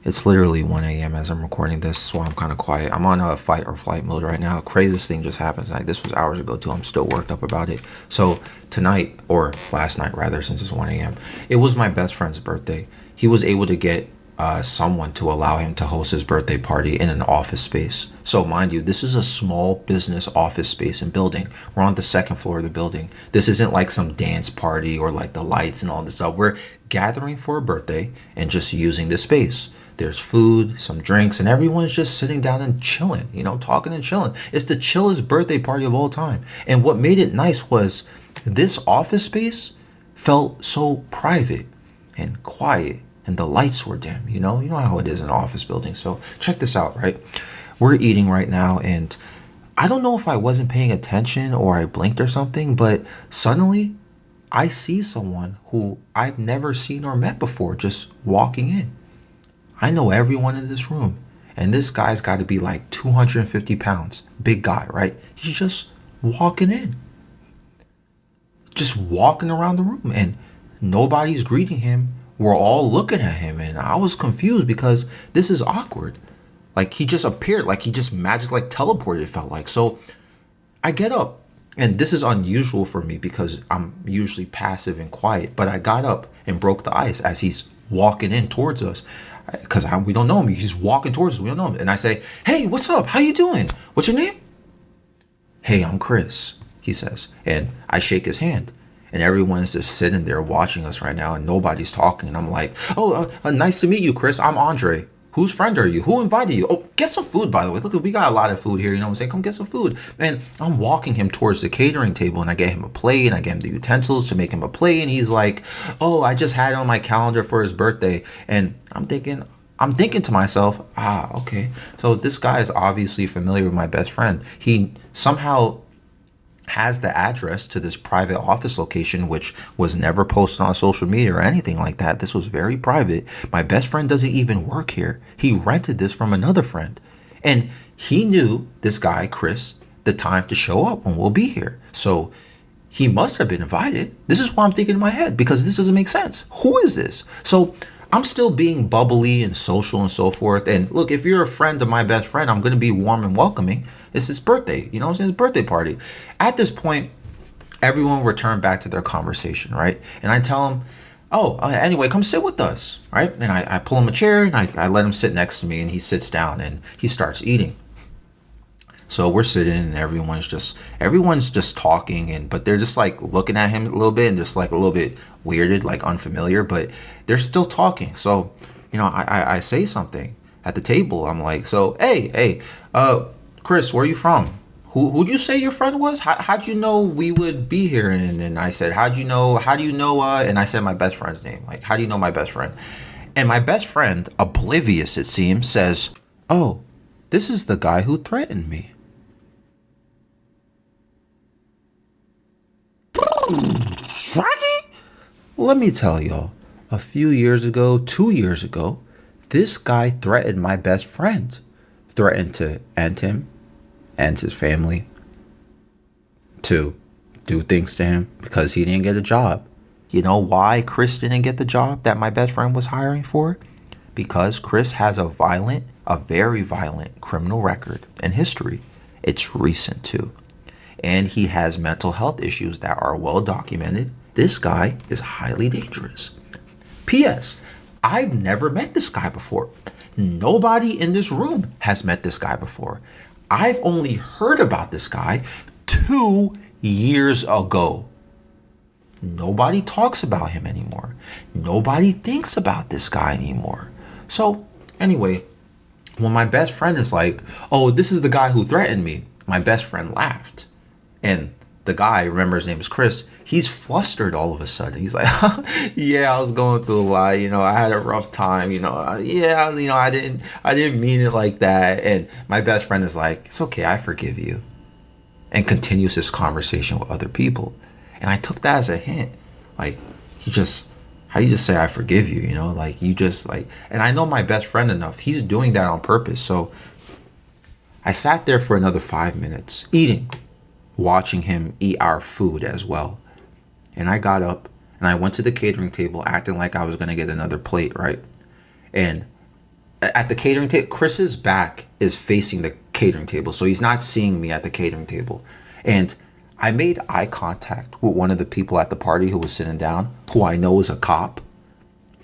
It's literally 1 a.m. as I'm recording this, so I'm kind of quiet. I'm on a fight or flight mode right now. Craziest thing just happened tonight. This was hours ago, too. I'm still worked up about it. So tonight, or last night rather, since it's 1 a.m., it was my best friend's birthday. He was able to get someone to allow him to host his birthday party in an office space. So mind you, this is a small business office space and building. We're on the second floor of the building. This isn't like some dance party or like the lights and all this stuff. We're gathering for a birthday and just using the space. There's food, some drinks, and everyone's just sitting down and chilling, talking and chilling. It's the chillest birthday party of all time. And what made it nice was this office space felt so private and quiet, and the lights were dim. You know how it is in an office building. So check this out, right? We're eating right now, and I don't know if I wasn't paying attention or I blinked or something, but suddenly I see someone who I've never seen or met before just walking in. I know everyone in this room, and this guy's got to be like 250 pounds. Big guy, right? He's just walking in, just walking around the room, and nobody's greeting him. We're all looking at him, and I was confused because this is awkward. Like he just appeared, like he just magically like teleported, it felt like. So I get up, and this is unusual for me because I'm usually passive and quiet, but I got up and broke the ice as he's walking in towards us because we don't know him. He's walking towards us. We don't know him. And I say, "Hey, what's up? How you doing? What's your name?" "Hey, I'm Chris," he says. And I shake his hand. And everyone's just sitting there watching us right now, and nobody's talking. And I'm like, "Oh, nice to meet you, Chris. I'm Andre. Whose friend are you? Who invited you? Oh, get some food, by the way. Look, we got a lot of food here. You know what I'm saying? Come get some food." And I'm walking him towards the catering table, and I get him a plate, and I get him the utensils to make him a plate. And he's like, "Oh, I just had it on my calendar for his birthday." And I'm thinking to myself, okay. So this guy is obviously familiar with my best friend. He somehow has the address to this private office location, which was never posted on social media or anything like that. This was very private. My best friend doesn't even work here. He rented this from another friend. And he knew this guy, Chris, the time to show up when we'll be here. So he must have been invited. This is what I'm thinking in my head, because this doesn't make sense. Who is this? So I'm still being bubbly and social and so forth. And look, if you're a friend of my best friend, I'm going to be warm and welcoming. It's his birthday, it's his birthday party. At this point, everyone returned back to their conversation, right? And I tell him, anyway, come sit with us, right? And I pull him a chair, and I let him sit next to me, and he sits down and he starts eating. So we're sitting, and everyone's just talking, but they're just like looking at him a little bit and just like a little bit weirded, like unfamiliar, but they're still talking. So, I say something at the table. I'm like, "So, hey, Chris, where are you from? Who'd you say your friend was? How'd you know we would be here?" And I said, how do you know, and I said my best friend's name. Like, how do you know my best friend? And my best friend, oblivious it seems, says, "Oh, this is the guy who threatened me." Froggy? Let me tell y'all, a few years ago, 2 years ago, this guy threatened my best friend. Threatened to end him, end his family, to do things to him because he didn't get a job. You know why Chris didn't get the job that my best friend was hiring for? Because Chris has a very violent criminal record and history. It's recent too. And he has mental health issues that are well documented. This guy is highly dangerous. P.S. I've never met this guy before. Nobody in this room has met this guy before. I've only heard about this guy 2 years ago. Nobody talks about him anymore. Nobody thinks about this guy anymore. So anyway, when my best friend is like, "Oh, this is the guy who threatened me," my best friend laughed. And the guy, remember his name is Chris, he's flustered all of a sudden. He's like, "Yeah, I was going through a lot. I had a rough time. I didn't mean it like that." And my best friend is like, "It's okay, I forgive you," and continues his conversation with other people. And I took that as a hint. Like, how do you just say "I forgive you"? Like you just like, and I know my best friend enough. He's doing that on purpose. So I sat there for another 5 minutes eating, watching him eat our food as well. And I got up and I went to the catering table acting like I was going to get another plate, right? And at the catering table. Chris's back is facing the catering table, so he's not seeing me at the catering table. And I made eye contact with one of the people at the party who was sitting down, who I know is a cop,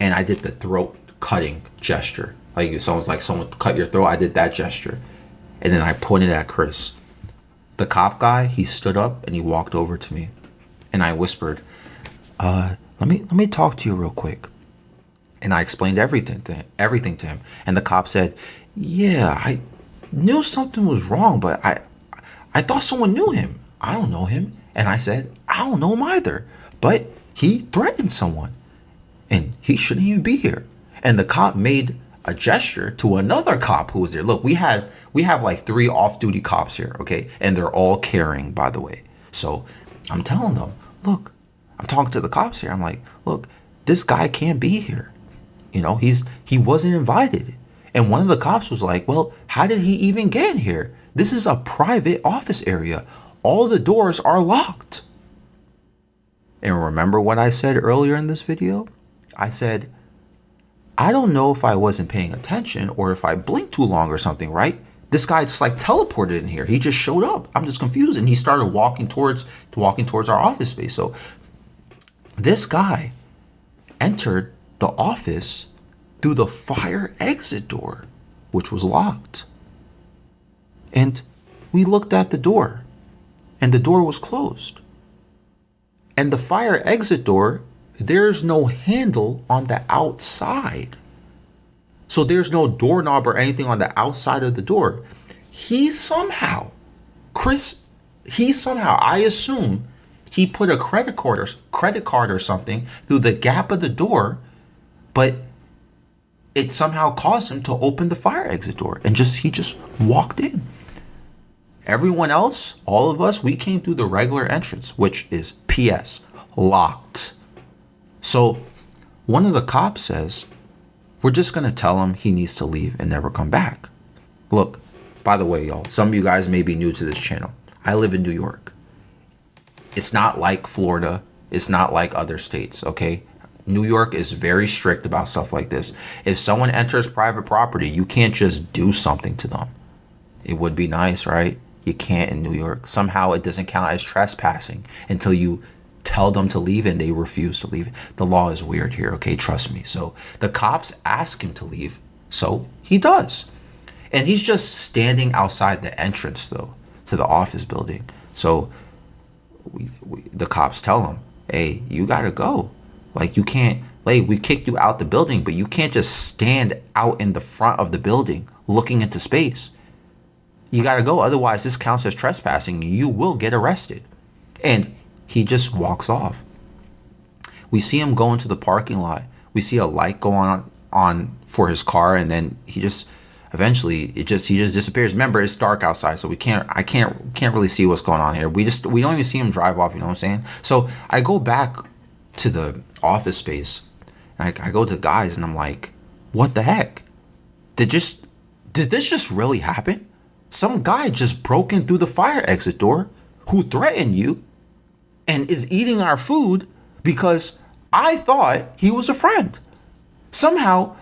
and I did the throat cutting gesture. Like someone cut your throat, I did that gesture. And then I pointed at Chris. The cop guy, he stood up and he walked over to me. And I whispered, let me talk to you real quick. And I explained everything to him. And the cop said, yeah, I knew something was wrong, but I thought someone knew him. I don't know him. And I said, I don't know him either. But he threatened someone. And he shouldn't even be here. And the cop made a gesture to another cop who was there. Look, we have like 3 off-duty cops here, okay? And they're all carrying, by the way. So I'm telling them, look, I'm talking to the cops here. I'm like, look, this guy can't be here. You know, he wasn't invited. And one of the cops was like, well, how did he even get in here? This is a private office area. All the doors are locked. And remember what I said earlier in this video? I said, I don't know if I wasn't paying attention or if I blinked too long or something, right? This guy just like teleported in here. He just showed up. I'm just confused. And he started walking towards our office space. So this guy entered the office through the fire exit door, which was locked. And we looked at the door, and the door was closed. And the fire exit door, there's no handle on the outside. So there's no doorknob or anything on the outside of the door. I assume he put a credit card or something through the gap of the door, but it somehow caused him to open the fire exit door and he just walked in. Everyone else, all of us, we came through the regular entrance, which is PS, locked. So one of the cops says, we're just going to tell him he needs to leave and never come back. Look, by the way, y'all, some of you guys may be new to this channel. I live in New York. It's not like Florida. It's not like other states, okay? New York is very strict about stuff like this. If someone enters private property, you can't just do something to them. It would be nice, right? You can't in New York. Somehow it doesn't count as trespassing until you tell them to leave and they refuse to leave. The law is weird here, okay? Trust me. So the cops ask him to leave, so he does. And he's just standing outside the entrance, though, to the office building. So the cops tell him, hey, you gotta go. Like, you can't, like, we kicked you out the building, but you can't just stand out in the front of the building looking into space. You gotta go, otherwise this counts as trespassing. You will get arrested. And he just walks off. We see him go into the parking lot. We see a light go on for his car, and then he just he just disappears. Remember, it's dark outside, so I can't really see what's going on here. We don't even see him drive off, you know what I'm saying? So I go back to the office space, and I go to the guys, and I'm like, what the heck? Did this just really happen? Some guy just broke in through the fire exit door who threatened you and is eating our food because I thought he was a friend. Somehow,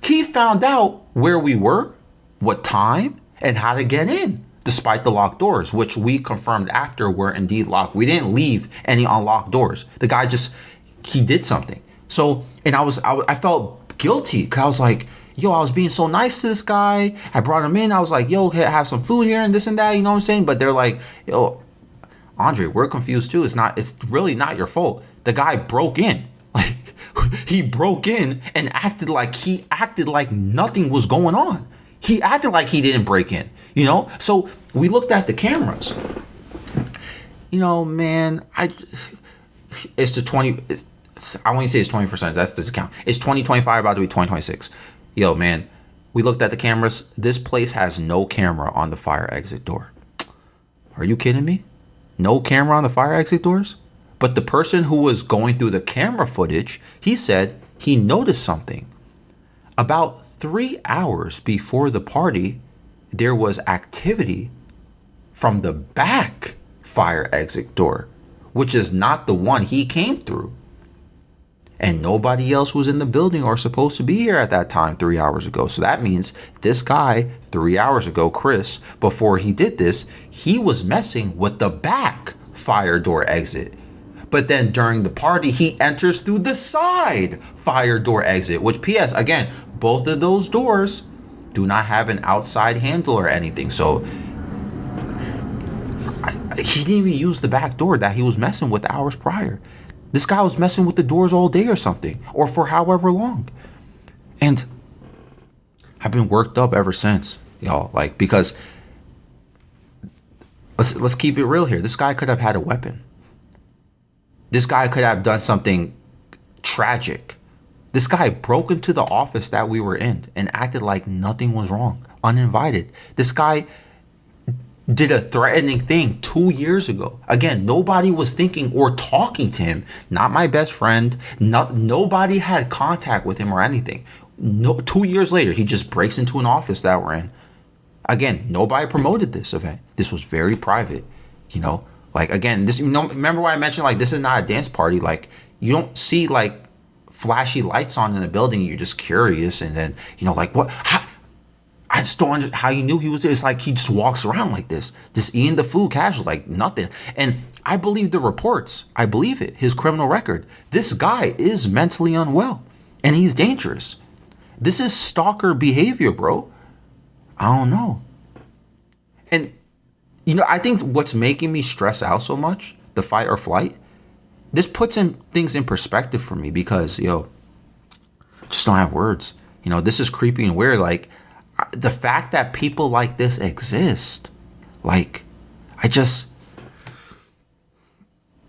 he found out where we were, what time, and how to get in, despite the locked doors, which we confirmed after were indeed locked. We didn't leave any unlocked doors. The guy he did something. So, and I felt guilty because I was like, yo, I was being so nice to this guy. I brought him in. I was like, yo, have some food here and this and that, you know what I'm saying? But they're like, yo, Andre, we're confused too. It's really not your fault. The guy broke in. Like, he broke in and acted like nothing was going on. He acted like he didn't break in, you know? So we looked at the cameras. You know, man, it's the 20, I won't even say it's 20%. That doesn't count. It's 2025, about to be 2026. Yo, man, we looked at the cameras. This place has no camera on the fire exit door. Are you kidding me? No camera on the fire exit doors? But the person who was going through the camera footage, he said he noticed something. About 3 hours before the party, there was activity from the back fire exit door, which is not the one he came through. And nobody else was in the building or supposed to be here at that time 3 hours ago. So that means this guy 3 hours ago, Chris, before he did this, he was messing with the back fire door exit. But then during the party, he enters through the side fire door exit, which, P.S., again, both of those doors do not have an outside handle or anything. So he didn't even use the back door that he was messing with hours prior. This guy was messing with the doors all day or something, or for however long. And I've been worked up ever since, y'all. Like, because let's keep it real here. This guy could have had a weapon. This guy could have done something tragic. This guy broke into the office that we were in and acted like nothing was wrong, uninvited. This guy did a threatening thing 2 years ago. Again, nobody was thinking or talking to him. Not my best friend. Nobody had contact with him or anything. No, 2 years later, he just breaks into an office that we're in. Again, nobody promoted this event. This was very private, you know. Like, again, this, remember what I mentioned? Like, this is not a dance party. Like, you don't see like flashy lights on in the building. You're just curious, and then like what? I just don't understand how you knew he was there. It's like he just walks around like this, just eating the food casual, like nothing. And I believe the reports. I believe it. His criminal record. This guy is mentally unwell, and he's dangerous. This is stalker behavior, bro. I don't know. And I think what's making me stress out so much, the fight or flight, this puts things in perspective for me because, just don't have words. This is creepy and weird. Like, the fact that people like this exist, like,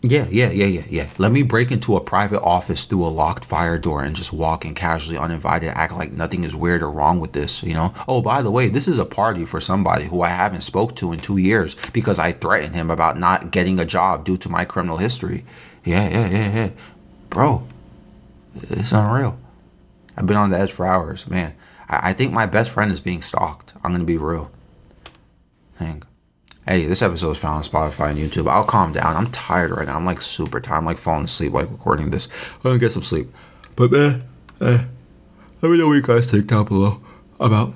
yeah. Let me break into a private office through a locked fire door and just walk in casually, uninvited, act like nothing is weird or wrong with this, Oh, by the way, this is a party for somebody who I haven't spoke to in 2 years because I threatened him about not getting a job due to my criminal history. Yeah. Bro, it's unreal. I've been on the edge for hours, man. I think my best friend is being stalked. I'm going to be real. Dang. Hey, this episode is found on Spotify and YouTube. I'll calm down. I'm tired right now. I'm like super tired. I'm like falling asleep like recording this. I'm going to get some sleep. But man, let me know what you guys think down below about